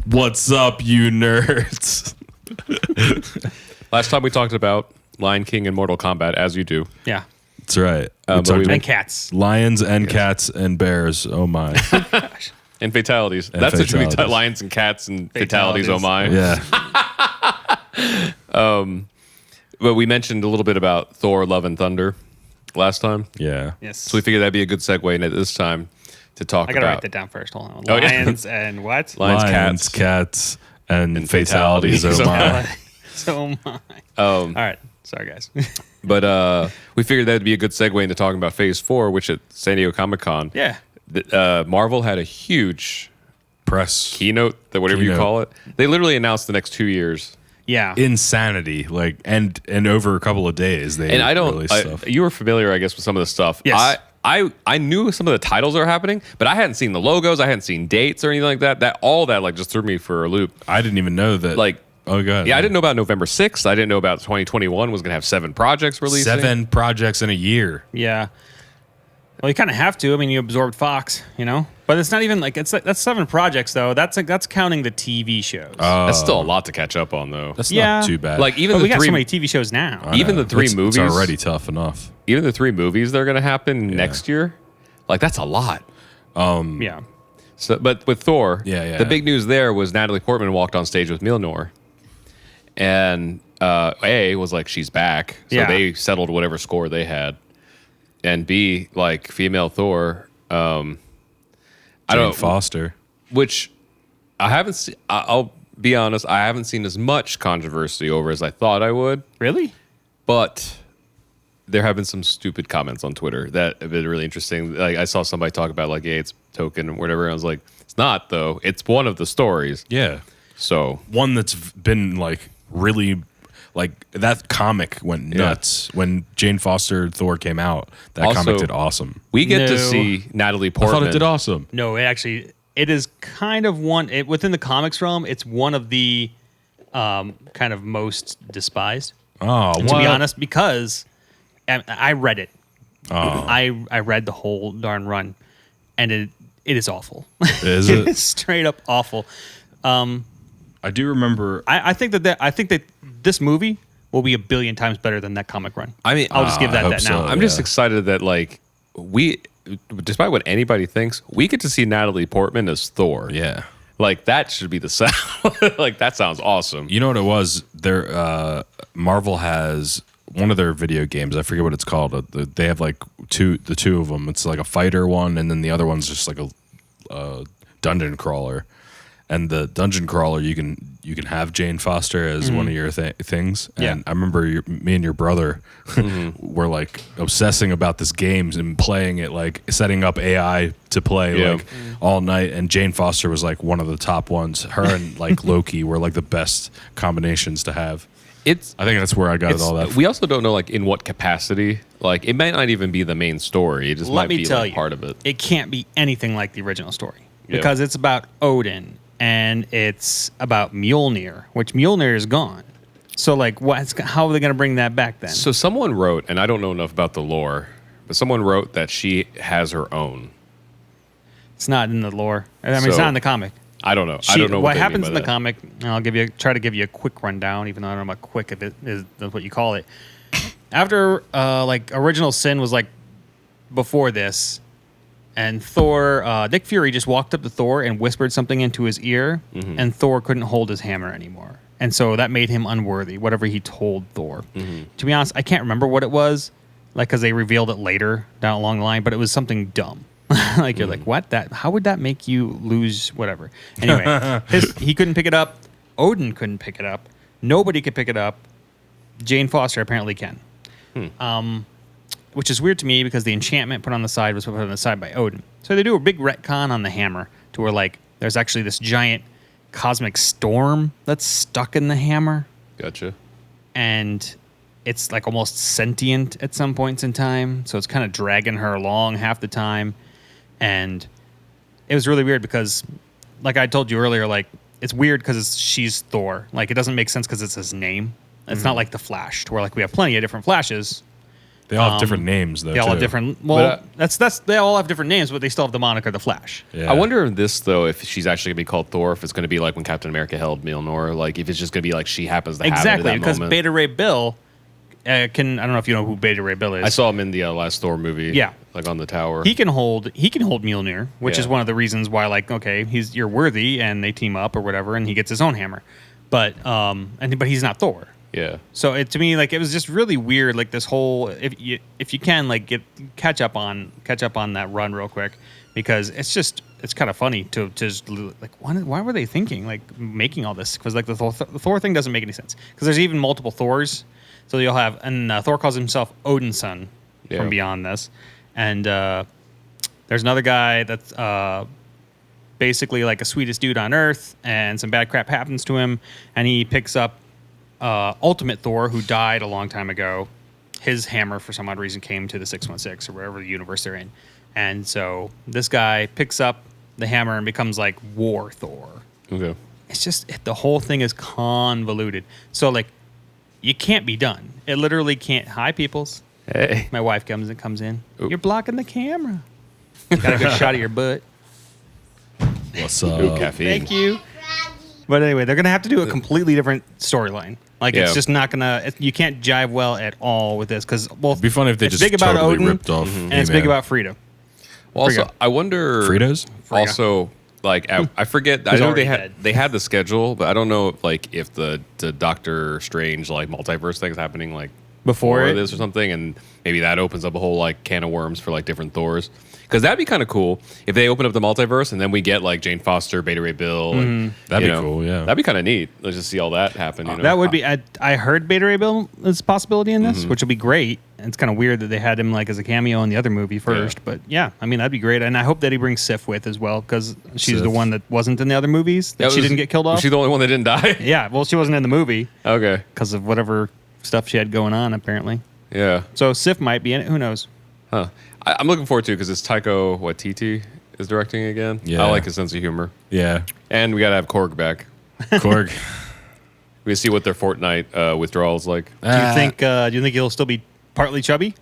What's up, you nerds? Last time we talked about Lion King and Mortal Kombat, as you do. Yeah. That's right. And cats. Lions and cats and bears. Oh my. And fatalities. And That's fatalities. what should be lions and cats and fatalities. Oh my. Yeah. But we mentioned a little bit about Thor: Love and Thunder last time. Yeah. Yes. So we figured that'd be a good segue into this time to talk I gotta about write that down first. Hold on. Oh, yeah. Lions and what? Lions, cats, and fatalities. Oh my. So my. All right. Sorry, guys. But we figured that'd be a good segue into talking about Phase 4, which at San Diego Comic-Con, Yeah. Marvel had a huge Press keynote, whatever you call it. They literally announced the next 2 years. Yeah. insanity, like and over a couple of days they And I don't. released stuff. You were familiar, I guess, with some of the stuff. Yes. I knew some of the titles are happening, but I hadn't seen the logos. I hadn't seen dates or anything like that. All that like just threw me for a loop. I didn't even know that. Like, oh god, yeah, I didn't know about November 6th. I didn't know about 2021 was going to have 7 projects releasing. 7 projects in a year. Yeah. Well, you kind of have to. I mean, you absorbed Fox, you know, but it's not even like that's 7 projects though. That's counting the TV shows. That's still a lot to catch up on, though. That's Yeah. not too bad. Like even but the we got 3, so many TV shows now. I even know. the 3 movies. It's already tough enough. Even the 3 movies that are going to happen next year. Like that's a lot. Yeah. So, but with Thor, Yeah. the big news there was Natalie Portman walked on stage with Mjolnir, and A was like she's back, so Yeah. they settled whatever score they had, and B like female Thor. I don't know, Foster. which I haven't seen. I'll be honest, I haven't seen as much controversy over as I thought I would, Really? but there have been some stupid comments on Twitter that have been really interesting. Like I saw somebody talk about like, yeah, it's token or whatever. I was like, it's not though. It's one of the stories. Yeah, So one that's been like really like that comic went nuts when Jane Foster Thor came out. That Also, comic did awesome. we get to No. see Natalie I Portman. thought it did awesome. No, it is kind of within the comics realm. It's one of the kind of most despised. Oh, To be honest, because I read it. Oh. I read the whole darn run, and it is awful. Is It it? is straight up awful. I do remember. I think that this movie will be a billion times better than that comic run. I mean, I'll just give I that hope that now. so. I'm just Yeah. excited that like we, despite what anybody thinks, we get to see Natalie Portman as Thor. Yeah. Like that should be the sound. Like that sounds awesome. You know what it was? Their Marvel has one of their video games. I forget what it's called. They have like the two of them. It's like a fighter one, and then the other one's just like a dungeon crawler. And the dungeon crawler, you can have Jane Foster as one of your things. And Yeah. I remember me and your brother were like obsessing about this game and playing it, like setting up AI to play like all night. And Jane Foster was like one of the top ones. Her and like Loki were like the best combinations to have. I think that's where I got it all that. We also don't know like in what capacity. Like it might not even be the main story. It just Let might me be tell like you, part of it. It can't be anything like the original story Yeah. because it's about Odin and it's about Mjolnir, which Mjolnir is gone. So like, how are they going to bring that back then? So someone wrote, and I don't know enough about the lore, but someone wrote that she has her own. It's not in the lore. I mean, it's not in the comic. I don't know. I don't know what they happens mean in by the that. comic. I'll try to give you a quick rundown, even though I don't know about quick if it is that's what you call it. After like Original Sin was like before this, and Thor, Nick Fury just walked up to Thor and whispered something into his ear, and Thor couldn't hold his hammer anymore, and so that made him unworthy. Whatever he told Thor. To be honest, I can't remember what it was, like because they revealed it later down along the line, but it was something dumb. Like you're like, what? How would that make you lose whatever? Anyway, he couldn't pick it up. Odin couldn't pick it up. Nobody could pick it up. Jane Foster apparently can. Which is weird to me because the enchantment put on the side was put on the side by Odin. So they do a big retcon on the hammer to where like there's actually this giant cosmic storm that's stuck in the hammer, Gotcha. and it's like almost sentient at some points in time. So it's kind of dragging her along half the time. And it was really weird because, like I told you earlier, like it's weird because she's Thor. Like it doesn't make sense because it's his name. It's not like the Flash, to where like we have plenty of different Flashes. They all have different names, though. They all have too. different. Well, But, that's they all have different names, but they still have the moniker the Flash. Yeah. I wonder if this though, if she's actually gonna be called Thor, if it's gonna be like when Captain America held Mjolnir, like if it's just gonna be like she happens to have it Exactly, at that because moment. Beta Ray Bill I don't know if you know who Beta Ray Bill is. I saw him in the last Thor movie. Yeah. like on the tower. He can hold Mjolnir, which is Yeah. one of the reasons why, like, okay, you're worthy, and they team up or whatever, and he gets his own hammer, but he's not Thor. Yeah, So to me, like, it was just really weird, like this whole if you can like catch up on that run real quick, because it's kind of funny to just like why were they thinking like making all this, because like the Thor thing doesn't make any sense, because there's even multiple Thors, so you'll have Thor calls himself Odin's son from beyond this, and there's another guy that's basically like a sweetest dude on Earth, and some bad crap happens to him, and he picks up Ultimate Thor, who died a long time ago. His hammer, for some odd reason, came to the 616 or wherever the universe they're in. And so this guy picks up the hammer and becomes like War Thor. okay. It's just, the whole thing is convoluted. So, like, you can't be done. It literally can't. Hi, peoples. Hey, My wife comes in. Oop. You're blocking the camera. Got a good shot of your butt. What's Ooh, up? caffeine. Thank you. But anyway, they're going to have to do a completely different storyline. Like, Yeah. it's just not going to... You can't jive well at all with this, because, well... It'd be funny if they it's just big about totally Odin, ripped off. and it's big about Frida. Well, also, Frigga. I wonder. Fritos? Also, like I forget. I Who's know already they had dead. they had the schedule, but I don't know if the Doctor Strange like multiverse thing is happening like Before it? this or something, and maybe that opens up a whole like can of worms for like different Thors. Because that'd be kind of cool if they open up the multiverse and then we get like Jane Foster, Beta Ray Bill. And, That'd you be know, cool, yeah. That'd be kind of neat. Let's just see all that happen. You know? That would be... I heard Beta Ray Bill is a possibility in this, which would be great. And it's kind of weird that they had him like as a cameo in the other movie first. Yeah. But yeah, I mean, that'd be great. And I hope that he brings Sif with as well, because she's Sif. the one that wasn't in the other movies. That That she was- didn't get killed Was off. she the only one that didn't die? Yeah, well, she wasn't in the movie Okay. because of whatever stuff she had going on, apparently. Yeah. So Sif might be in it. Who knows? Huh. I'm looking forward to it because it's Taika Waititi is directing again. Yeah. I like his sense of humor. Yeah. And we got to have Korg back. Korg. We see what their Fortnite withdrawal is like. Do you think he'll still be partly chubby?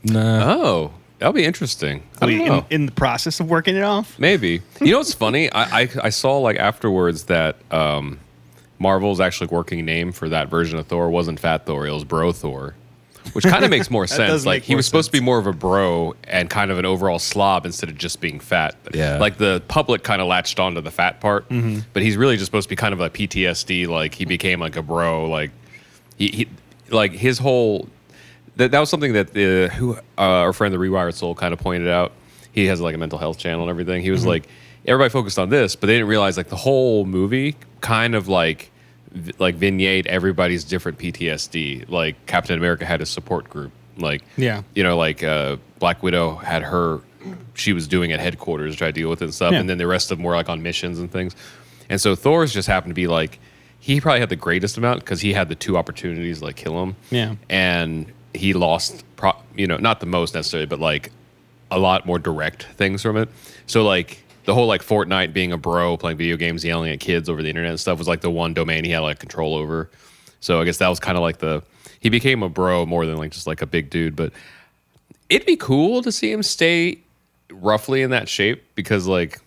Nah. Oh, that'll be interesting. I don't know. In the process of working it off? Maybe. You know what's funny? I saw like afterwards that Marvel's actually working name for that version of Thor wasn't Fat Thor, it was Bro Thor. Which kind of makes more sense. does Like make he more was supposed to be sense. more of a bro and kind of an overall slob instead of just being fat. Yeah. Like the public kind of latched onto the fat part, but he's really just supposed to be kind of a PTSD. Like he became like a bro. Like he like his whole that was something that our friend the Rewired Soul kind of pointed out. He has like a mental health channel and everything. He was like everybody focused on this, but they didn't realize like the whole movie kind of like vignette everybody's different PTSD. Like Captain America had a support group. Like Yeah. you know, like Black Widow had she was doing at headquarters to try to deal with it and stuff, Yeah. and then the rest of them were like on missions and things. And so Thor's just happened to be like he probably had the greatest amount because he had the two opportunities to like kill him. Yeah. And he lost not the most necessarily, but like a lot more direct things from it. So like the whole like Fortnite being a bro playing video games, yelling at kids over the internet and stuff was like the one domain he had like control over. So I guess that was kind of like he became a bro more than like just like a big dude. But it'd be cool to see him stay roughly in that shape because like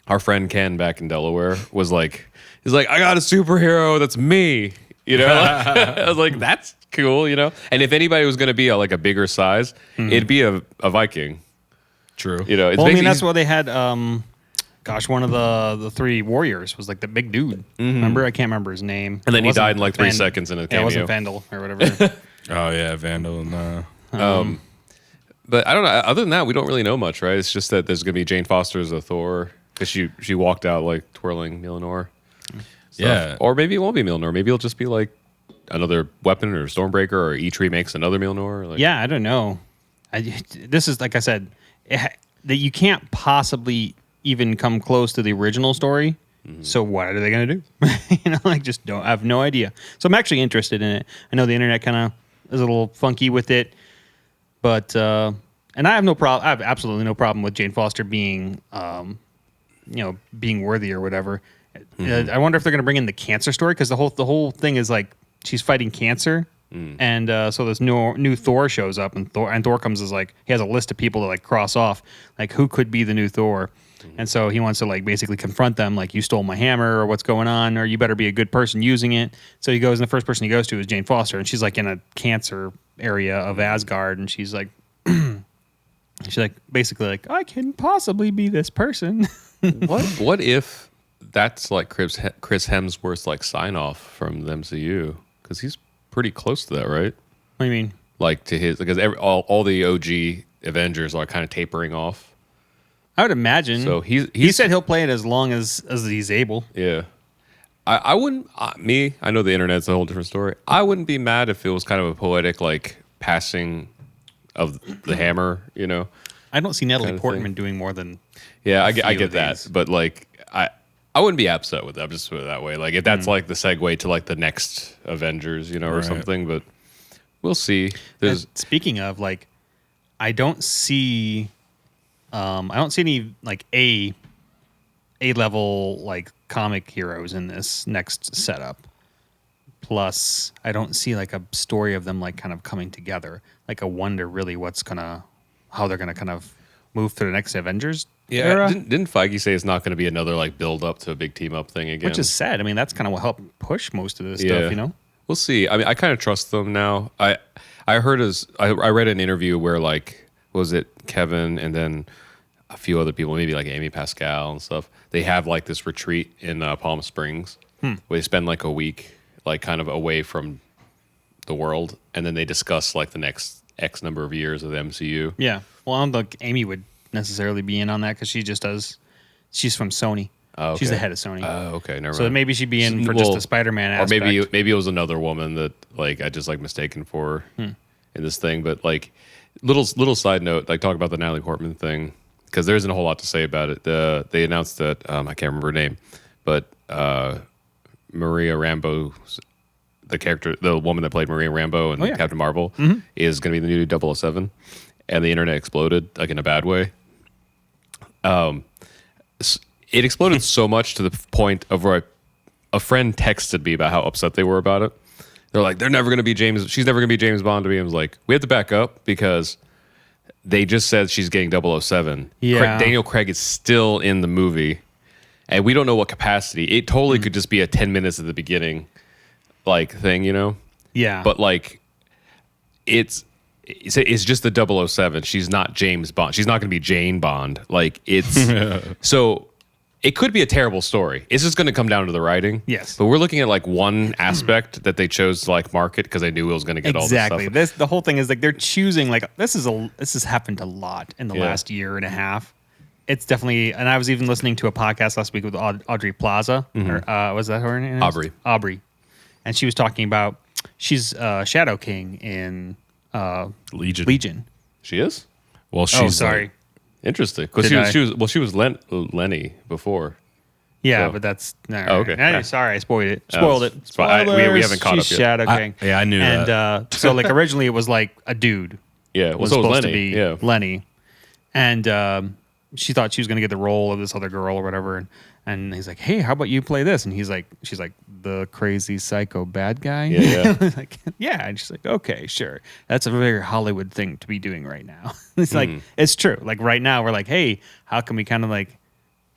our friend Ken back in Delaware he's like, I got a superhero that's me. You know, I was like, that's cool, you know. And if anybody was going to be like a bigger size, it'd be a Viking. True. You know, it's Well, I mean, basically- that's why they had, one of the three warriors was like the big dude. Remember? I can't remember his name. And then he It wasn't died in like 3 seconds in a Yeah, it cameo. wasn't Vandal or whatever. Oh, yeah. Vandal and But I don't know. Other than that, we don't really know much, right? It's just that there's going to be Jane Foster as a Thor because she walked out like twirling Mjolnir. Yeah. Or maybe it won't be Mjolnir. Maybe it'll just be like another weapon or Stormbreaker or Eitri makes another Mjolnir. Like, Yeah, I don't know. This is, like I said, that you can't possibly even come close to the original story. So what are they going to do? I have no idea. So I'm actually interested in it. I know the internet kind of is a little funky with it, but and I have absolutely no problem with Jane Foster being, being worthy or whatever. I wonder if they're going to bring in the cancer story because the whole thing is like she's fighting cancer And so this new Thor shows up, and Thor comes as like he has a list of people to like cross off, like who could be the new Thor. And so he wants to like basically confront them, like you stole my hammer, or what's going on, or you better be a good person using it. So he goes, and the first person he goes to is Jane Foster, and she's like in a cancer area of Asgard, and she's like, basically like, I can possibly be this person. What if that's like Chris Hemsworth's like sign off from the MCU? Because he's pretty close to that, right? What do you mean? Like to his, because all the OG Avengers are kind of tapering off. I would imagine. So he said he'll play it as long as he's able. Yeah. I wouldn't, I know the internet's a whole different story. I wouldn't be mad if it was kind of a poetic, like, passing of the hammer, you know? I don't see Natalie Portman doing more than I get that. But, like, I wouldn't be upset with that. I'm just put it that way. Like, if that's, like, the segue to, like, the next Avengers, you know, or something. But we'll see. Speaking of, like, I don't see any, like, A-level, like, comic heroes in this next setup. Plus, I don't see like a story of them like kind of coming together. Like I wonder really how they're gonna kind of move through the next Avengers era. Didn't Feige say it's not going to be another like build up to a big team up thing again? Which is sad. I mean, that's kind of what helped push most of this stuff, you know? We'll see. I mean, I kind of trust them now. I read an interview where like, was it Kevin and then a few other people, maybe like Amy Pascal and stuff. They have like this retreat in Palm Springs where they spend like a week, like kind of away from the world, and then they discuss like the next X number of years of the MCU. Yeah. Well, I don't think Amy would necessarily be in on that because she's from Sony. Oh, okay. She's the head of Sony. Oh, okay. Never mind. So maybe she'd be in for just the Spider-Man aspect. Or maybe it was another woman that like I just like mistaken for in this thing. But like little side note, like talk about the Natalie Portman thing. Because there isn't a whole lot to say about it. They announced that I can't remember her name, but Maria Rambeau, the character, the woman that played Maria Rambeau in Captain Marvel, is going to be the new 007, and the internet exploded like in a bad way. It exploded so much to the point of where a friend texted me about how upset they were about it. They're like, she's never going to be James Bond to me. I was like, we have to back up because they just said she's getting 007. Yeah. Daniel Craig is still in the movie, and we don't know what capacity. It totally could just be a 10 minutes at the beginning, like thing, you know? Yeah. But like, it's just the 007. She's not James Bond. She's not going to be Jane Bond. Like it's so. It could be a terrible story. It's just going to come down to the writing. Yes. But we're looking at like one aspect that they chose to like market because they knew it was going to get all this stuff. Exactly. The whole thing is like they're choosing like this has happened a lot in the last year and a half. It's definitely, and I was even listening to a podcast last week with Audrey Plaza. Or, was that her name? Aubrey. And she was talking about she's Shadow King in Legion. She is? Well, she's sorry. Interesting, because she was Lenny before. Yeah, so. but that's okay. Sorry, I spoiled it. We haven't caught up yet. Shadow King. I knew that. And so, like originally, it was like a dude. Yeah, was so supposed Lenny. to be Lenny, and she thought she was going to get the role of this other girl or whatever. And he's like, "Hey, how about you play this?" And she's like, "The crazy psycho bad guy." Yeah. Like, yeah. And she's like, "Okay, sure. That's a very Hollywood thing to be doing right now." It's like it's true. Like right now, we're like, "Hey, how can we kind of like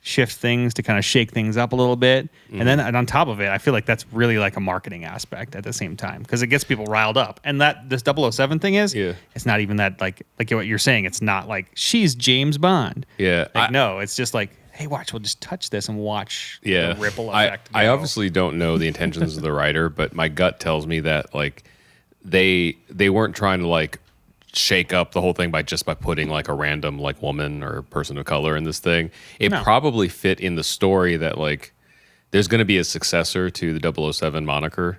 shift things to kind of shake things up a little bit?" And then on top of it, I feel like that's really like a marketing aspect at the same time because it gets people riled up. And that this 007 thing is, it's not even that like what you're saying. It's not like she's James Bond. Yeah. Like, no, it's just like, hey, watch, we'll just touch this and watch the ripple effect. I obviously don't know the intentions of the writer, but my gut tells me that like they weren't trying to like shake up the whole thing by putting like a random like woman or person of color in this thing. It probably fit in the story that like there's going to be a successor to the 007 moniker.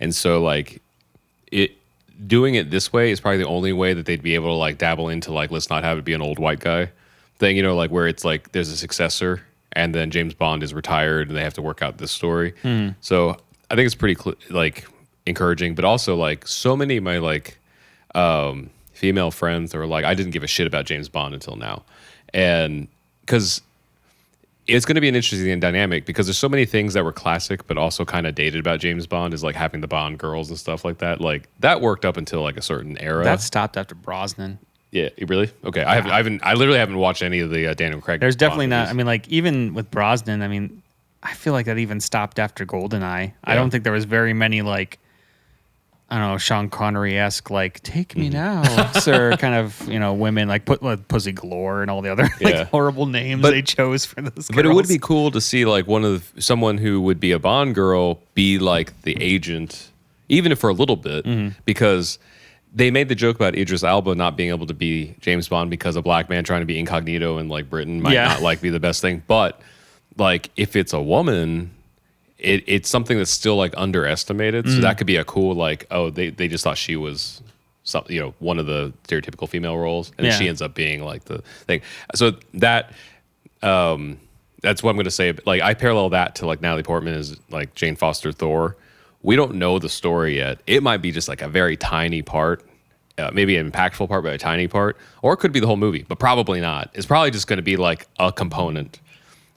And so like doing it this way is probably the only way that they'd be able to like dabble into like, let's not have it be an old white guy thing, you know, like where it's like there's a successor and then James Bond is retired and they have to work out this story. So I think it's pretty like encouraging, but also like so many of my like female friends that were like, I didn't give a shit about James Bond until now. And because it's going to be an interesting dynamic because there's so many things that were classic but also kind of dated about James Bond, is like having the Bond girls and stuff like that. Like that worked up until like a certain era. That stopped after Brosnan. Yeah, really? Okay, I literally haven't watched any of the Daniel Craig. There's definitely Bond not. movies. I mean, like even with Brosnan, I mean, I feel like that even stopped after GoldenEye. I don't think there was very many like, I don't know, Sean Connery-esque like "Take Me Now," sir, kind of women like Pussy Galore and all the other like horrible names they chose for those. But it would be cool to see like someone who would be a Bond girl be like the agent, even if for a little bit, because they made the joke about Idris Elba not being able to be James Bond because a black man trying to be incognito in like Britain might not like be the best thing. But like if it's a woman, it's something that's still like underestimated. So that could be a cool like, oh, they just thought she was one of the stereotypical female roles, and then she ends up being like the thing. So that's what I'm going to say. Like I parallel that to like Natalie Portman as like Jane Foster Thor. We don't know the story yet. It might be just like a very tiny part, maybe an impactful part, but a tiny part, or it could be the whole movie, but probably not. It's probably just going to be like a component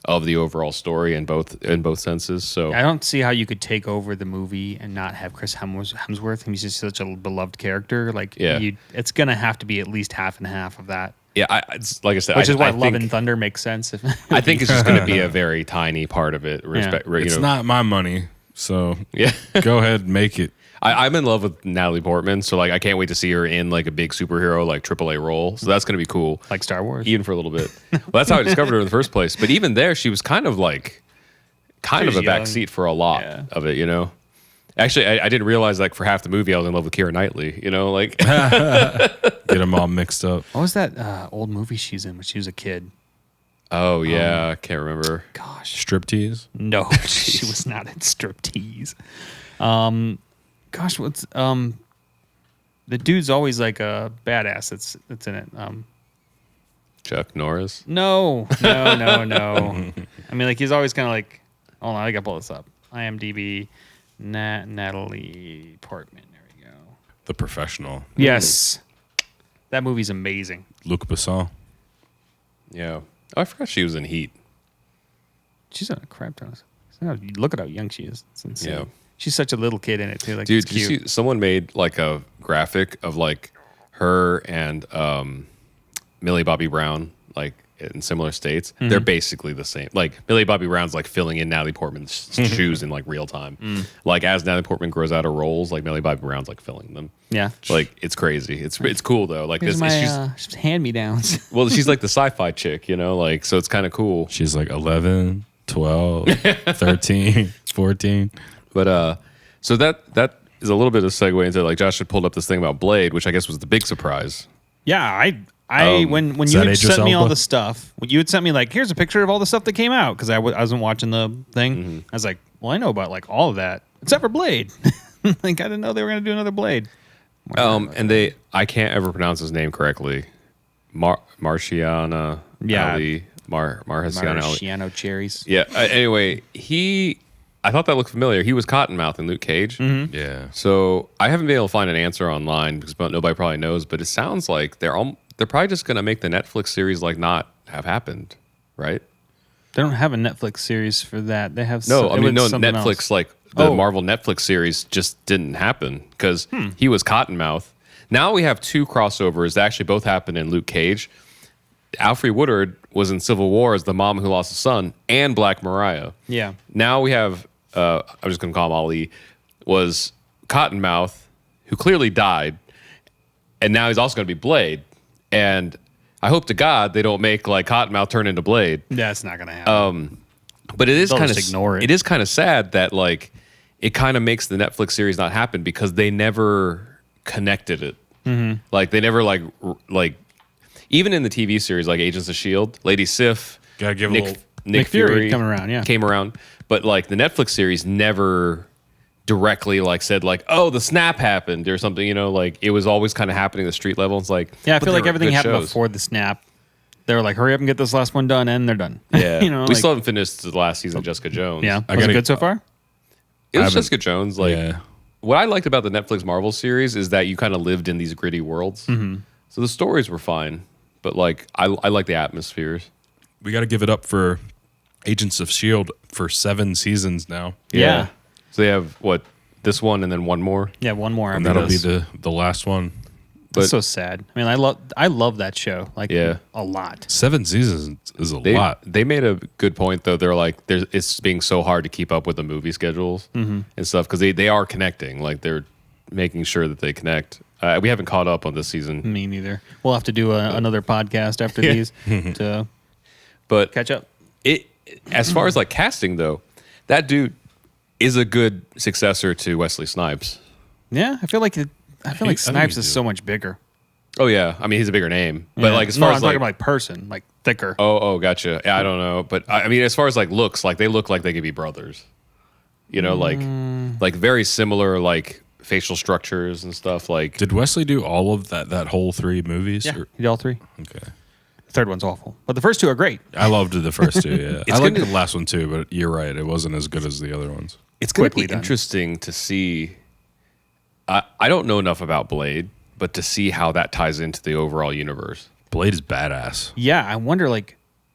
of the overall story in both senses. So I don't see how you could take over the movie and not have Chris Hemsworth. He's just such a beloved character. Like, it's going to have to be at least half and half of that. Yeah, it's like I said, which is why I Love think, and Thunder makes sense. I think it's just going to be a very tiny part of it. It's not my money. So yeah, go ahead, make it. I'm in love with Natalie Portman, so like I can't wait to see her in like a big superhero like AAA role. So that's gonna be cool, like Star Wars, even for a little bit. Well, that's how I discovered her in the first place. But even there, she was kind of a backseat for a lot of it. Actually, I didn't realize like for half the movie I was in love with Keira Knightley. Like get them all mixed up. What was that old movie she's in when she was a kid? Oh yeah, I can't remember. Gosh, Striptease? No, she was not in Striptease. Gosh, what's the dude's always like a badass that's in it. Chuck Norris? No. I mean, like he's always kind of like. Hold on, I gotta pull this up. IMDb, Natalie Portman. There we go. The Professional. Yes, that movie's amazing. Luc Besson. Yeah. Oh, I forgot she was in Heat. She's in a crap ton of stuff. Look at how young she is. It's insane. Yeah. She's such a little kid in it too. Like, dude, it's cute. You see, someone made like a graphic of like her and Millie Bobby Brown like in similar states. Mm-hmm. They're basically the same. Like Millie Bobby Brown's like filling in Natalie Portman's shoes in like real time. Like as Natalie Portman grows out of roles, like Millie Bobby Brown's like filling them. Yeah, like it's crazy. It's cool though. Like this, she's hand me downs. Well, she's like the sci-fi chick, like so it's kind of cool. She's like 11, 12, 13, 14. But so that is a little bit of a segue into like Josh had pulled up this thing about Blade, which I guess was the big surprise. Yeah, I when you had sent me all the stuff, when you had sent me like, here's a picture of all the stuff that came out because I wasn't watching the thing. Mm-hmm. I was like, well, I know about like all of that except for Blade. Like I didn't know they were gonna do another Blade. And I can't ever pronounce his name correctly. Marciano Ali. Marciano Cherries. Yeah. Anyway, I thought that looked familiar. He was Cottonmouth in Luke Cage. Mm-hmm. Yeah. So I haven't been able to find an answer online because nobody probably knows. But it sounds like they're probably just going to make the Netflix series like not have happened, right? They don't have a Netflix series for that. They have Netflix else. like the Marvel Netflix series just didn't happen because he was Cottonmouth. Now we have two crossovers that actually both happened in Luke Cage. Alfre Woodard was in Civil War as the mom who lost a son, and Black Mariah. Yeah. Now we have, I'm just going to call him Ali, was Cottonmouth, who clearly died, and now he's also going to be Blade. And I hope to God they don't make like Cottonmouth turn into Blade. That's not going to happen. But it is kind of ignore it. It is kind of sad that like it kind of makes the Netflix series not happen because they never connected it. Mm-hmm. Like they never like even in the TV series like Agents of S.H.I.E.L.D., Lady Sif, gotta give Nick Fury coming around, came around. But like the Netflix series never directly like said like, oh, the snap happened or something, like it was always kind of happening at the street level. It's like, yeah, I feel like everything happened before the snap. They were like, hurry up and get this last one done, and they're done. Yeah. We still haven't finished the last season of Jessica Jones. Yeah. Was it good so far? It was Jessica Jones. Like what I liked about the Netflix Marvel series is that you kind of lived in these gritty worlds. Mm-hmm. So the stories were fine, but like I like the atmospheres. We got to give it up for Agents of S.H.I.E.L.D. for 7 seasons now. Yeah. So they have this one and then one more. Yeah, one more. And after that'll this. be the last one. That's so sad. I mean, I love that show. Like, a lot. 7 seasons is a lot. They made a good point though. They're like, it's being so hard to keep up with the movie schedules and stuff because they are connecting. Like they're making sure that they connect. We haven't caught up on this season. Me neither. We'll have to do another podcast after these to catch up. As far as like casting though, that dude is a good successor to Wesley Snipes. Yeah, I feel like Snipes he's is so much bigger. Oh yeah, I mean he's a bigger name, but like as far as I'm talking about like person, like thicker. Oh, gotcha. Yeah, I don't know, but I mean as far as like looks, like they look like they could be brothers. You know, like very similar like facial structures and stuff. Like, Did Wesley do all of that whole 3 movies? Yeah, he did all 3. Okay. The third one's awful, but the first 2 are great. I loved the first 2, yeah. It's I liked gonna- the last one too, but you're right. It wasn't as good as the other ones. it's going to quickly be done. interesting to see. I don't know enough about Blade, but to see how that ties into the overall universe. Blade is badass. Yeah, I wonder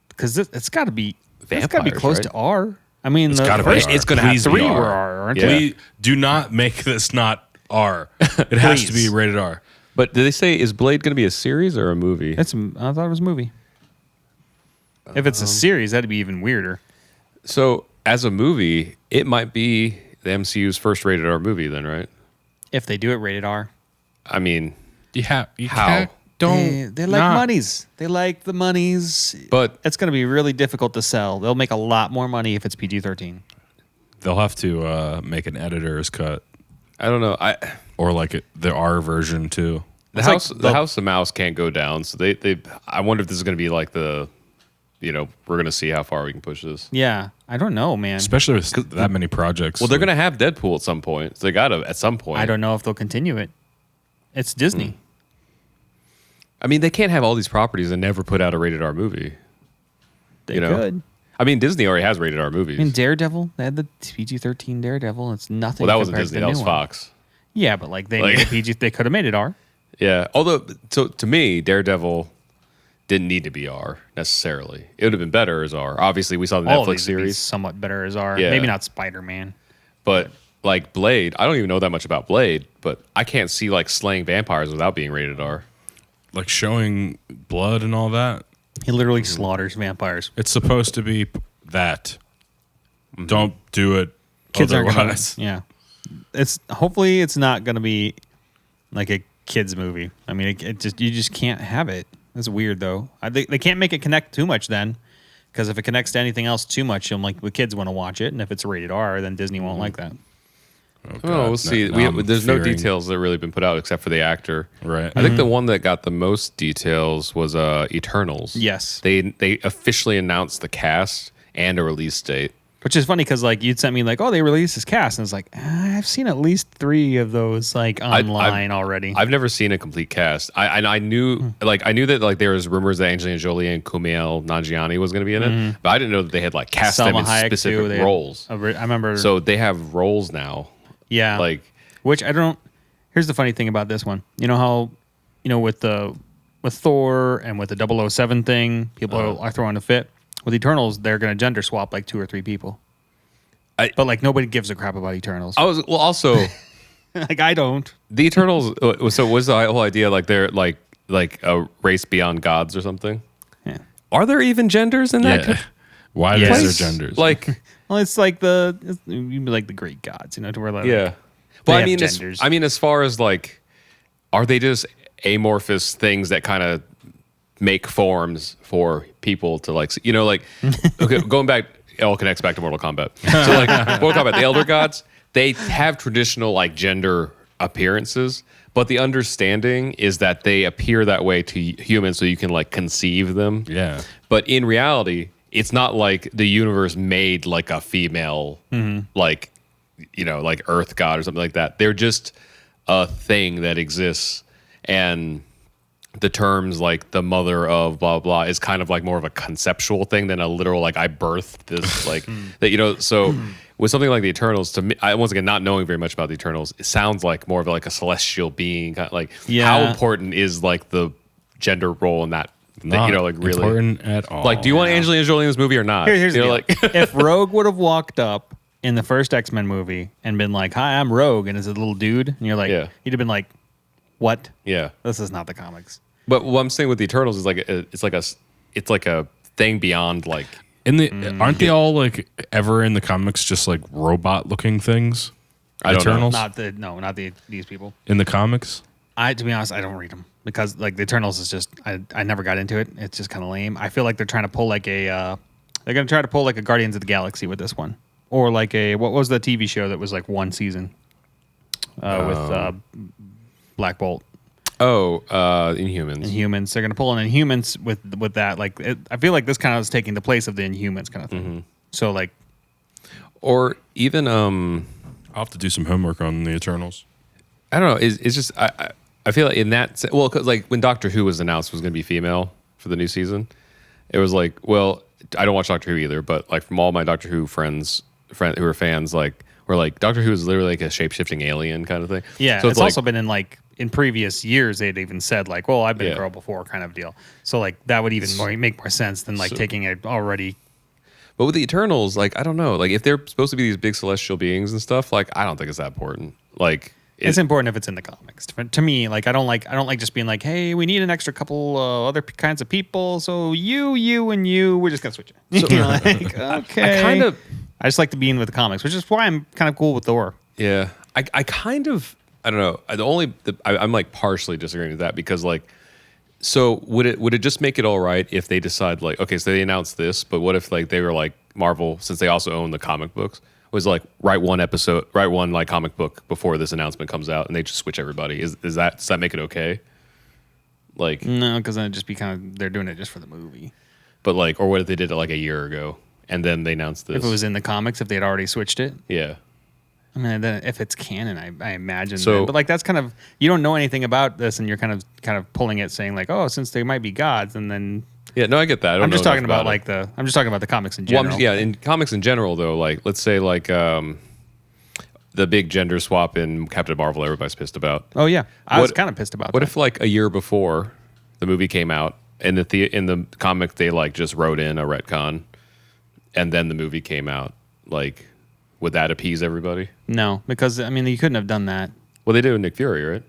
because it's got to be Vampires, close right? to R. I mean, It's the gotta be first R. It's going to have Please to be be 3 R. were R, aren't Yeah. they? Please do not make this not R. It has to be Please. rated R. But did they say is Blade going to be a series or a movie? I thought it was a movie. If it's a series, that'd be even weirder. So as a movie, it might be the MCU's first rated R movie, then, right? If they do it rated R, I mean, You How? can't- don't. they like not. monies. They like the monies. but It's going to be really difficult to sell. They'll make a lot more money if it's PG-13. They'll have to make an editor's cut I don't know. or like the R version too. The House of Mouse can't go down. So they I wonder if this is going to be like we're going to see how far we can push this. Yeah, I don't know, man. Especially with that many projects. Well, they're going to have Deadpool at some point. So they got to at some point. I don't know if they'll continue it. It's Disney. I mean, they can't have all these properties and never put out a rated R movie. They you know? could. I mean, Disney already has rated R movies. I mean, Daredevil. They had the PG-13 Daredevil. It's nothing. Well, that wasn't compared to Disney. the That was new one. Fox. Yeah, but like they Like- made it PG. They could have made it R. Yeah. Although, so to me, Daredevil didn't need to be R necessarily. It would have been better as R. Obviously, we saw the All of Netflix these would be series, somewhat better as R. Yeah. Maybe not Spider-Man. but like Blade, I don't even know that much about Blade, but I can't see like slaying vampires without being rated R. like showing blood and all that. He literally slaughters vampires. It's supposed to be that. Don't do it. Kids aren't gonna. otherwise. Yeah, hopefully it's not gonna be like a kids movie. I mean, you just can't have it. That's weird though. They can't make it connect too much then, because if it connects to anything else too much, the kids want to watch it, and if it's rated R, then Disney won't like that. Oh, Oh, God. we'll see. Now I'm There's no fearing- details that really been put out except for the actor. Right. I think the one that got the most details was Eternals. Yes. They officially announced the cast and a release date. Which is funny because like you'd sent me like, oh, they released this cast, and it's like I've seen at least 3 of those like online already. I've never seen a complete cast. I knew that like there was rumors that Angelina Jolie and Kumail Nanjiani was going to be in it, but I didn't know that they had like cast them in specific They had roles. I remember. So they have roles now. yeah, Like which I don't. Here's the funny thing about this one. You know how, with Thor and with the 007 thing, people are throwing a fit. With Eternals, they're going to gender swap like 2 or 3 people. But like nobody gives a crap about Eternals. also Like I don't. the Eternals. So was the whole idea like they're like a race beyond gods or something? Yeah. Are there even genders in that? Yeah. Why Yes. is there genders? Like Well, it's like you'd be like the Greek gods, to where like yeah. they Well, have genders. as far as like, are they just amorphous things that kind of make forms for people to like, okay, going back, it all connects back to Mortal Kombat. So like Mortal Kombat, the Elder Gods, they have traditional like gender appearances, but the understanding is that they appear that way to humans so you can like conceive them. Yeah. But in reality, it's not like the universe made like a female, like Earth God or something like that. They're just a thing that exists. And the terms like the mother of blah, blah, is kind of like more of a conceptual thing than a literal, like I birthed this, like that, so with something like the Eternals, to me, once again, not knowing very much about the Eternals, it sounds like more of like a celestial being. Like how important is like the gender role in that Not like really important at all. Like, do you want Angelina Jolie in this movie or not? Here's the deal. Like, If Rogue would have walked up in the first X-Men movie and been like, "Hi, I'm Rogue," and is a little dude, and you're like, Yeah. you'd have been like, "What? yeah. This is not the comics." But what I'm saying with the Eternals is like it's like a thing beyond like. in the aren't they all like ever in the comics just like robot looking things? I don't know. Eternals Not these people. in the comics. To be honest, I don't read them because like the Eternals is just I never got into it. It's just kind of lame. I feel like they're trying to pull like a they're gonna try to pull like a Guardians of the Galaxy with this one, or like a what was the TV show that was like one season with Black Bolt. Oh, Inhumans. Inhumans. They're gonna pull in Inhumans with that. Like I feel like this kind of is taking the place of the Inhumans kind of thing. Mm-hmm. So like, Or even I'll have to do some homework on the Eternals. I don't know. It's just I feel like in that well, because like when Doctor Who was announced was going to be female for the new season, it was like, well, I don't watch Doctor Who either, but like from all my Doctor Who friends who are fans, like we're like Doctor Who is literally like a shape shifting alien kind of thing. yeah, so it's like, also been in previous years they'd even said like, well, I've been Yeah. a girl before kind of deal. So like that would even make more sense than like taking it already. But with the Eternals, like I don't know, like if they're supposed to be these big celestial beings and stuff, like I don't think it's that important. Like It's important if it's in the comics. To me, like I don't like just being like, hey, we need an extra couple other kinds of people. So you, and you, we're just gonna switch it. So- like, okay. I just like to be in with the comics, which is why I'm kind of cool with Thor. Yeah, I kind of I don't know. I'm like partially disagreeing with that because like, so would it just make it all right if they decide like, okay, so they announced this, but what if like they were like Marvel, since they also own the comic books, was like write one like comic book before this announcement comes out, and they just switch everybody. Does that make it okay? Like No, because then it'd just be kind of they're doing it just for the movie. But like, or what if they did it like a year ago and then they announced this? If it was in the comics, if they'd already switched it. Yeah. I mean, then if it's canon, I imagine. So- but like that's kind of you don't know anything about this, and you're kind of pulling it, saying like, oh, since they might be gods, and then Yeah, no, I get that. I don't I'm just know talking enough about like it. I'm just talking about the comics in Well, general. in comics in general, though, like let's say like the big gender swap in Captain Marvel, everybody's pissed about. Oh yeah, I was What- kind of pissed about. What that. if like a year before the movie came out, and in the comic they like just wrote in a retcon, and then the movie came out? Like, would that appease everybody? No, because I mean you couldn't have done that. Well, they did with Nick Fury, right?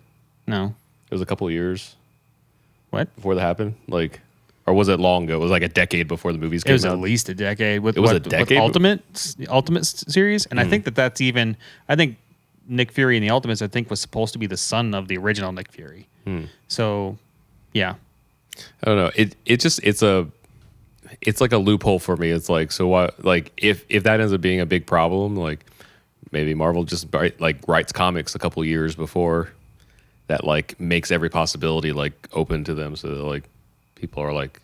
No, It was a couple of years what? before that happened. Like, or was it long ago? It was like a decade before the movies It came was out. at least a decade with It was a with decade? Ultimate series, and I think that's even. I think Nick Fury in the Ultimates, I think, was supposed to be the son of the original Nick Fury. So, yeah, I don't know. It's like a loophole for me. It's like, so what? Like, if that ends up being a big problem, like maybe Marvel just writes comics a couple years before that, like makes every possibility like open to them, so that like people are like,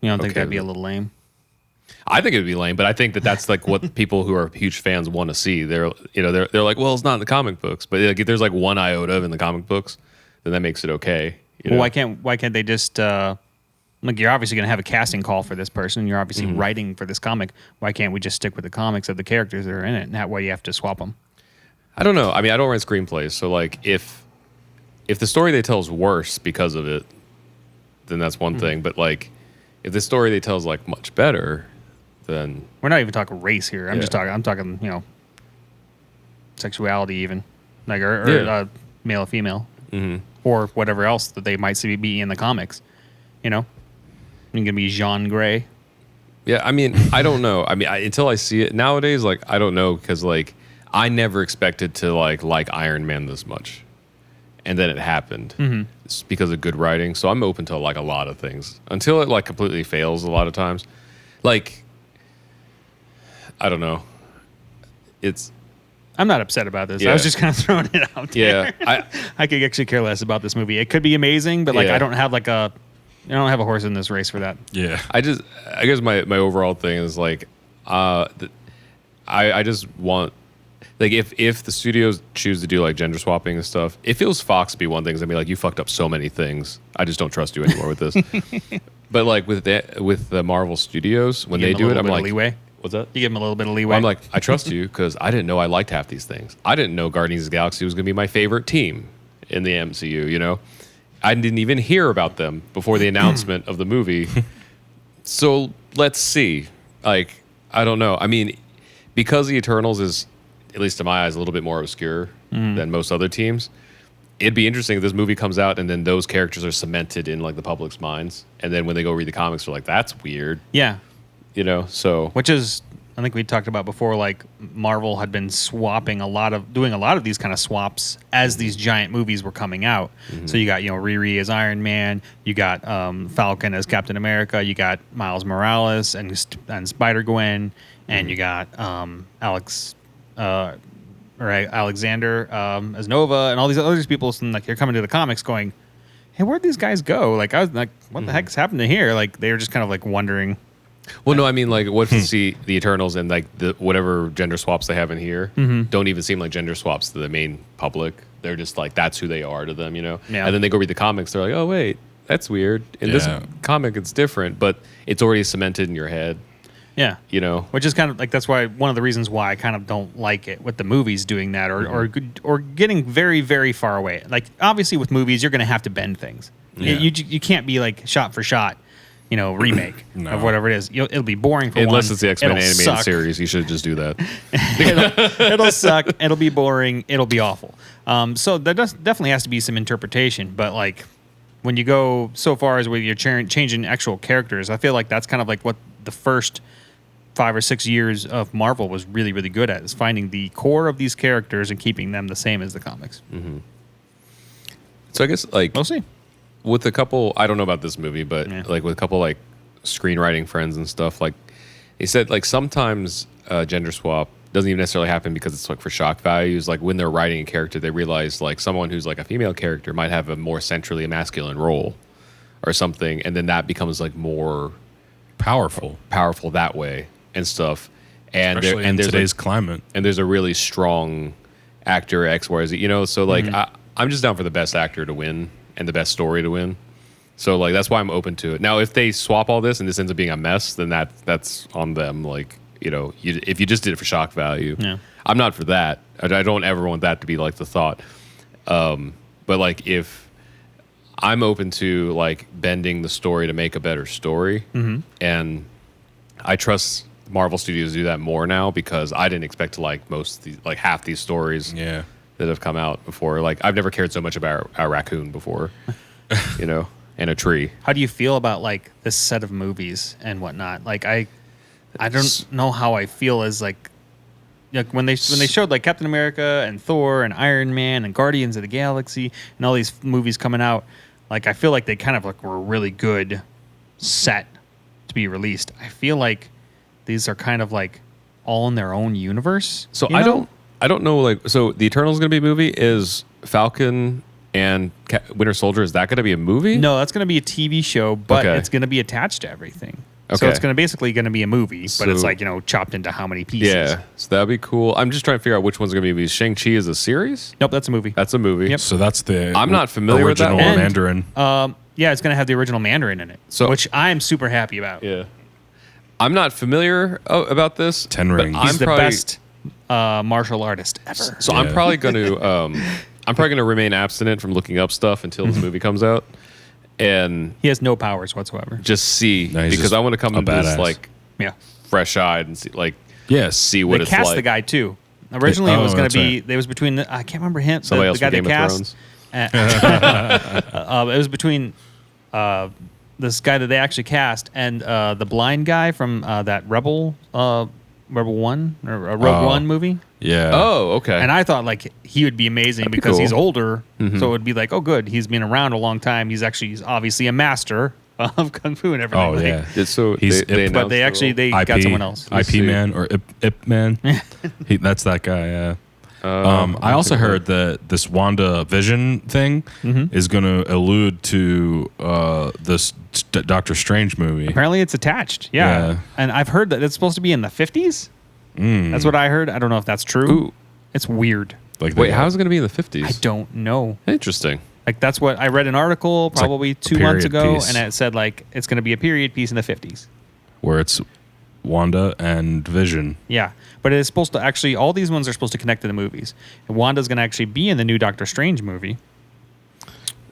you don't think Okay, that'd be a then. little lame? I think it'd be lame, but I think that's like what people who are huge fans want to see. They're like, well, it's not in the comic books, but like, if there's like one iota in the comic books, then that makes it okay. You know? Well, why can't they just like you're obviously going to have a casting call for this person. You're obviously writing for this comic. Why can't we just stick with the comics of the characters that are in it? And that way you have to swap them. I don't know. I mean, I don't write screenplays, so like if the story they tell is worse because of it, then that's one thing. But like if the story they tell is like much better, then We're not even talking race here. I'm Yeah. just talking. I'm talking. Sexuality even, like or Yeah. male or female, or whatever else that they might see be in the comics. You're gonna be Jean Grey. yeah. I mean, I don't know. I mean, until I see it nowadays, like I don't know, because like I never expected to like Iron Man this much, and then it happened. It's because of good writing. So I'm open to like a lot of things until it like completely fails. A lot of times, like I don't know. I'm not upset about this. I Yeah. was just kind of throwing it out there. Yeah, I could actually care less about this movie. It could be amazing, but like Yeah. I don't have a horse in this race for that. Yeah. I guess my overall thing is like, I just want, like, if the studios choose to do like gender swapping and stuff, it feels Fox be one thing. I mean, like, you fucked up so many things. I just don't trust you anymore with this. But like with the Marvel Studios, when You they give 'em a do it, little I'm bit of like, leeway. what's that? You give them a little bit of leeway. I'm like, I trust you because I didn't know I liked half these things. I didn't know Guardians of the Galaxy was going to be my favorite team in the MCU, I didn't even hear about them before the announcement of the movie. So let's see. Like, I don't know. I mean, because the Eternals is, at least to my eyes, a little bit more obscure than most other teams. It'd be interesting if this movie comes out and then those characters are cemented in like the public's minds, and then when they go read the comics, they're like, "That's weird." Yeah, You know. So which is, I think we talked about before. Like Marvel had been doing a lot of these kind of swaps as these giant movies were coming out. So you got Riri as Iron Man, you got Falcon as Captain America, you got Miles Morales and Spider Gwen, and you got Alexander as Nova, and all these other people. And like, you're coming to the comics going, "Hey, where'd these guys go?" Like, I was like, "What the heck's happened to here?" Like, they were just kind of like wondering. well, no, I mean, like, what if you see the Eternals and like the whatever gender swaps they have in here don't even seem like gender swaps to the main public. They're just like, that's who they are to them, Yeah. And then they go read the comics. They're like, "Oh wait, that's weird. In this comic, it's different, but it's already cemented in your head." Yeah. Which is kind of like, that's why one of the reasons why I kind of don't like it with the movies doing that or getting very, very far away. Like, obviously with movies, you're going to have to bend things. Yeah. You can't be like shot for shot, remake of whatever it is. It'll be boring for unless one. it's the X-Men It'll animated suck. series. You should just do that. It'll suck. It'll be boring. It'll be awful. So there definitely has to be some interpretation. But like, when you go so far as where you're changing actual characters, I feel like that's kind of like what the first 5 or 6 years of Marvel was really, really good at, is finding the core of these characters and keeping them the same as the comics. So I guess like We'll see. with a couple, I don't know about this movie, but Yeah. like with a couple like screenwriting friends and stuff, like they said like sometimes gender swap doesn't even necessarily happen because it's like for shock values. Like when they're writing a character, they realize like someone who's like a female character might have a more centrally masculine role or something, and then that becomes like more Powerful. that way and stuff. And Especially in there's today's climate. and there's a really strong actor X, Y, Z. So like I'm just down for the best actor to win and the best story to win. So like that's why I'm open to it. Now if they swap all this and this ends up being a mess, then that's on them. Like if you just did it for shock value, I'm not for that. I don't ever want that to be like the thought. But like if I'm open to like bending the story to make a better story, and I trust Marvel Studios do that more now because I didn't expect to like most of these, like half these stories that have come out before. Like I've never cared so much about a raccoon before, and a tree. How do you feel about like this set of movies and whatnot? Like I don't know how I feel as like when they showed like Captain America and Thor and Iron Man and Guardians of the Galaxy and all these movies coming out. Like I feel like they kind of like were really good set to be released. I feel like these are kind of like all in their own universe. So I don't know. Like, so the Eternals going to be a movie. Is Falcon and Winter Soldier, is that going to be a movie? No, that's going to be a TV show, but Okay. it's going to be attached to everything. So Okay. it's going to be a movie, but it's So- like chopped into how many pieces. Yeah, so that'd be cool. I'm just trying to figure out which one's going to be movies. Shang-Chi is a series. Nope, that's a movie. That's a movie. Yep. So that's the I'm not familiar with that original one. Mandarin. Yeah, it's going to have the original Mandarin in it, So- which I'm super happy about. Yeah. I'm not familiar about this. Ten but Rings. I'm He's the probably- best martial artist ever. So I'm Yeah. probably going to remain abstinent from looking up stuff until this movie comes out, and He has no powers whatsoever. just see No, he's because just I want to come a into this badass. like Yeah. fresh-eyed and see Yes. see what They it's cast like. the guy too. Originally, it was going that's to be. right. It was between. I can't remember him. Somebody the else guy from they Game of cast. Thrones. It was between this guy that they actually cast and the blind guy from that Rebel One or Rogue One movie. Yeah. Oh, okay. And I thought like he would be amazing That'd be because cool. he's older, so it would be like, oh, good, he's been around a long time. He's obviously a master of kung fu and everything. Oh like, yeah. It's so He's they Ip- But they announced the actually role. they got someone else. IP see. man or Ip man. That's that guy. Yeah. I also heard that this Wanda Vision thing is going to allude to this Doctor Strange movie. Apparently, it's attached. Yeah. Yeah. And I've heard that it's supposed to be in the 50s. That's what I heard. I don't know if that's true. Ooh. It's weird. Like Wait, how's it going to be in the 50s? I don't know. Interesting. Like that's what I read an article like probably a 2 months period ago, piece. and it said like it's going to be a period piece in the 50s. where it's Wanda and Vision? Yeah, but it's supposed to actually. All these ones are supposed to connect to the movies. And Wanda's going to actually be in the new Doctor Strange movie.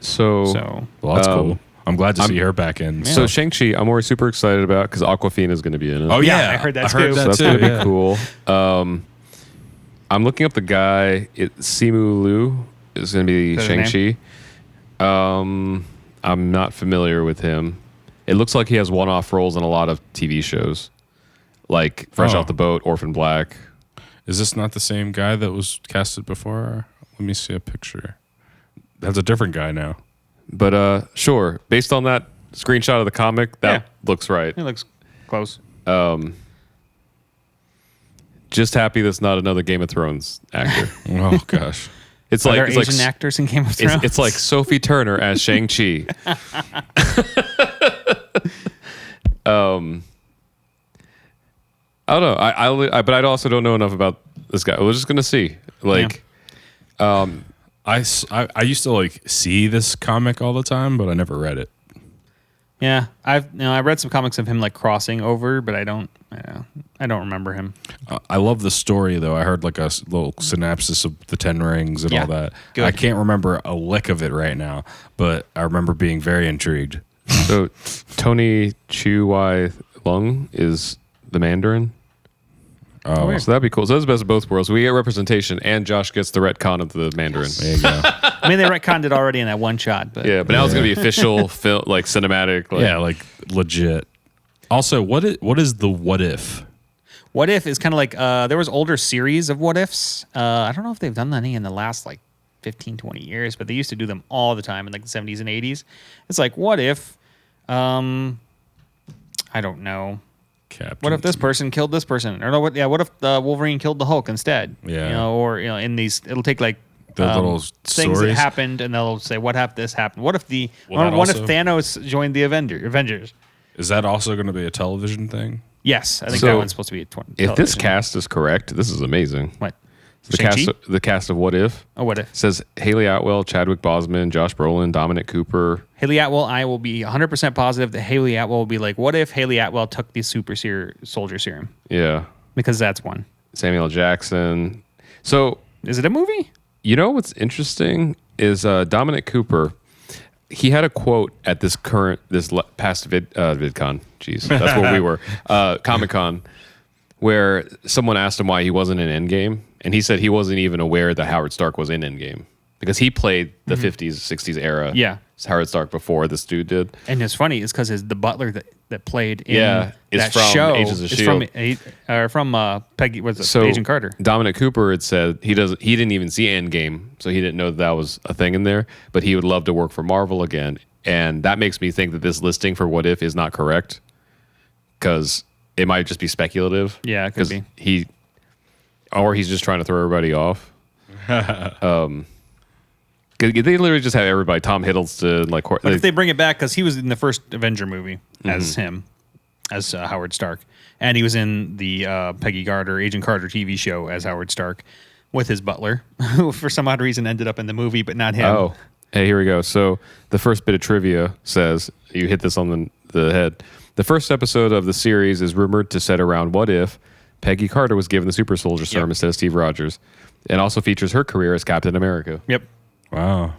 So Well, that's cool. I'm glad to see her back in. So Shang-Chi, I'm already super excited about because Aquafina is going to be in it. Oh yeah, I heard that too. too. So that's going to be cool. I'm looking up the guy. Simu Liu is going to be Is that his Shang-Chi. I'm not familiar with him. It looks like he has one-off roles in a lot of TV shows, like Fresh Off the Boat, Orphan Black. Is this not the same guy that was casted before? Let me see a picture. That's a different guy now. But sure, based on that screenshot of the comic, that looks right. It looks close. Just happy that's not another Game of Thrones actor. Oh gosh. It's Are like there it's Asian like actors in Game of Thrones? it's like Sophie Turner as Shang-Chi. I don't know. But I also don't know enough about this guy. We're just gonna see. Like, I used to like see this comic all the time, but I never read it. Yeah, I read some comics of him like crossing over, but I don't remember him. I love the story though. I heard like a little synopsis of the 10 Rings and all that. Good. I can't remember a lick of it right now, but I remember being very intrigued. so Tony Chu Wai Lung is the Mandarin. Oh, So that'd be cool. So that's the best of both worlds. We get representation, and Josh gets the retcon of the Mandarin. there you go. I mean, they retconned it already in that one shot, but Yeah, but now it's gonna be official, film, like cinematic. Like, Yeah, like legit. Also, what is the What If? What If is kind of like there was older series of What Ifs. I don't know if they've done any in the last like 15, 20 years, but they used to do them all the time in like the 70s and 80s. It's like, what if, I don't know. Captain. What if this person killed this person? Or no, what if Wolverine killed the Hulk instead? Yeah. Or in these, it'll take like The little things stories? that happened, and they'll say, what if this happened? What if Will that what if also- Thanos joined the Avengers? Is that also going to be a television thing? Yes, I think So, that one's supposed to be a if this cast is correct, this is amazing. What? The Shang-Chi? cast of What If Oh, what if? says Haley Atwell, Chadwick Boseman, Josh Brolin, Dominic Cooper. Haley Atwell, I will be 100% positive that Haley Atwell will be like, what if Haley Atwell took the soldier serum? Yeah, Because that's one. Samuel L. Jackson. So Is it a movie? you know what's interesting is Dominic Cooper. He had a quote at this past VidCon. Jeez, that's where we were. Comic-Con, where someone asked him why he wasn't in Endgame, and he said he wasn't even aware that Howard Stark was in Endgame because he played the 50s, 60s era. Yeah. Howard Stark before this dude did. And it's funny, it's because the butler that played in is that from show Agents of is S.H.I.E.L.D.. from Peggy, was it So Agent Carter? Dominic Cooper had said he didn't even see Endgame, so he didn't know that was a thing in there. But he would love to work for Marvel again, and that makes me think that this listing for What If is not correct because it might just be speculative. Yeah, it could 'Cause be. Or he's just trying to throw everybody off. 'Cause they literally just have everybody. Tom Hiddleston, like. But if they bring it back, because he was in the first Avenger movie as him, as Howard Stark, and he was in the Peggy Carter, Agent Carter TV show as Howard Stark with his butler, who for some odd reason ended up in the movie, but not him. Oh, hey, here we go. So the first bit of trivia says, you hit this on the head. The first episode of the series is rumored to set around what if Peggy Carter was given the super soldier serum instead of Steve Rogers, and also features her career as Captain America. Yep. Wow.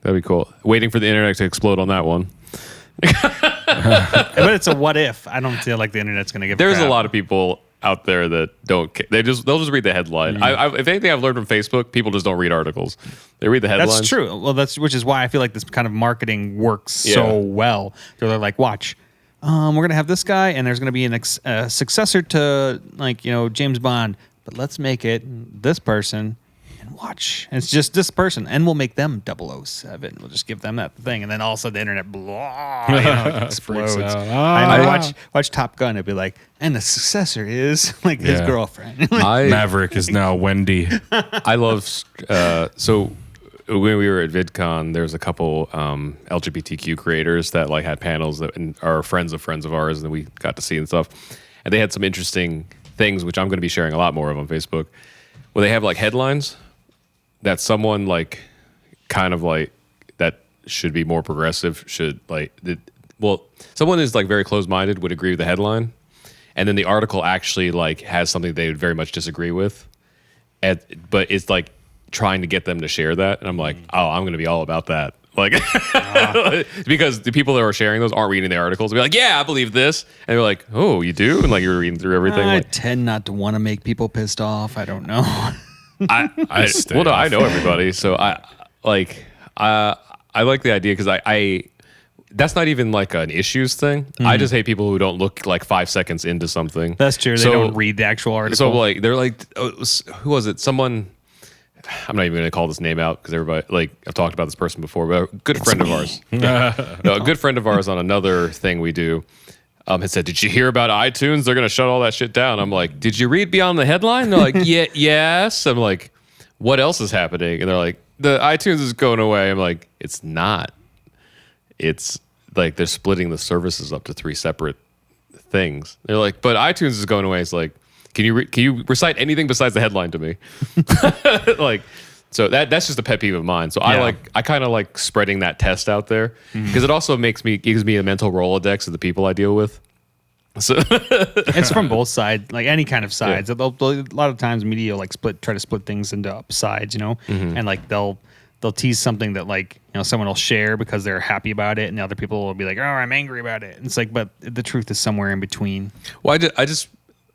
That'd be cool. Waiting for the internet to explode on that one. But it's a what if. I don't feel like the internet's going to give There's crap. a lot of people out there that don't. They'll just read the headline. If anything, I've learned from Facebook, people just don't read articles. They read the headlines. That's true. Well, which is why I feel like this kind of marketing works so well. They're like, watch, we're gonna have this guy, and there's gonna be a successor to James Bond, but let's make it this person, and watch. And it's just this person, and we'll make them 007. We'll just give them that thing, and then also the internet explodes. Freaks out. I know, watch Top Gun. It'd be like, and the successor is like his Yeah. girlfriend. Maverick is now Wendy. I love. So when we were at VidCon, there's a couple LGBTQ creators that like had panels that are friends of ours, and we got to see and stuff. And they had some interesting things, which I'm going to be sharing a lot more of on Facebook, where they have like headlines that someone like kind of like that should be more progressive should like. Someone is like very closed-minded would agree with the headline, and then the article actually like has something they would very much disagree with, but it's like trying to get them to share that, and I'm like, oh, I'm going to be all about that. Like, because the people that are sharing those aren't reading the articles. They'll be like, yeah, I believe this. And they're like, oh, you do? And like, you're reading through everything. I Like, tend not to want to make people pissed off. I don't know. I stay well, no, off. I know everybody. So I like the idea because I that's not even like an issues thing. I just hate people who don't look like 5 seconds into something. That's true. They So- don't read the actual article. So like they're like, who was it? Someone. I'm not even going to call this name out because everybody like I've talked about this person before, but a good friend of ours. No, a good friend of ours on another thing we do. Had said, "Did you hear about iTunes? They're going to shut all that shit down." I'm like, "Did you read beyond the headline?" They're like, "Yeah, yes." I'm like, "What else is happening?" And they're like, "The iTunes is going away." I'm like, "It's not. It's like they're splitting the services up to 3 separate things." They're like, "But iTunes is going away." It's like, can you recite anything besides the headline to me? Like, so that's just a pet peeve of mine. So Yeah. I kind of like spreading that test out there because it also gives me a mental Rolodex of the people I deal with. So It's from both sides, like any kind of sides. A lot of times media will like try to split things into sides, and like they'll tease something that like, someone will share because they're happy about it, and the other people will be like, oh, I'm angry about it. And it's like, but the truth is somewhere in between. well, I just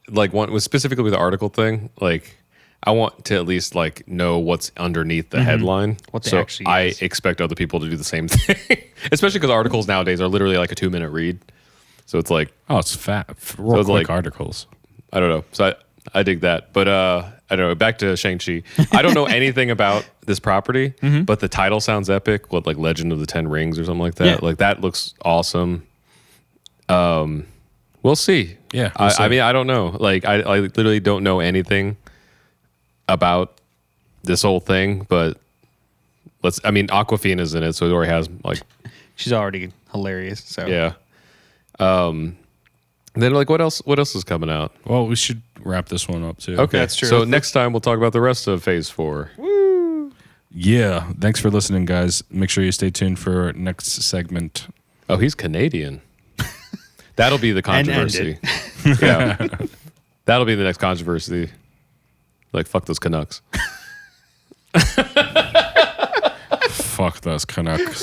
like specifically with the article thing, like I want to at least like know what's underneath the headline. What they so actually I is. expect other people to do the same thing, especially because articles nowadays are literally like a 2-minute read. So it's like, Oh, it's real it's quick like- articles. I don't know. So I dig that. But I don't know. Back to Shang-Chi. I don't know anything about this property, but the title sounds epic. What, like Legend of the Ten Rings or something like that? Yeah. Like that looks awesome. We'll see. Yeah, we'll see. I mean, I don't know. Like I literally don't know anything about this whole thing, but I mean, Aquafina's in it, so it already has like, She's already hilarious. So yeah. Then like, what else is coming out? Well, we should wrap this one up too. Okay, That's true. So next time we'll talk about the rest of Phase 4. Yeah. Thanks for listening, guys. Make sure you stay tuned for our next segment. Oh, he's Canadian. That'll be the And controversy. Yeah, that'll be the next controversy. Like, fuck those Canucks. Fuck those Canucks.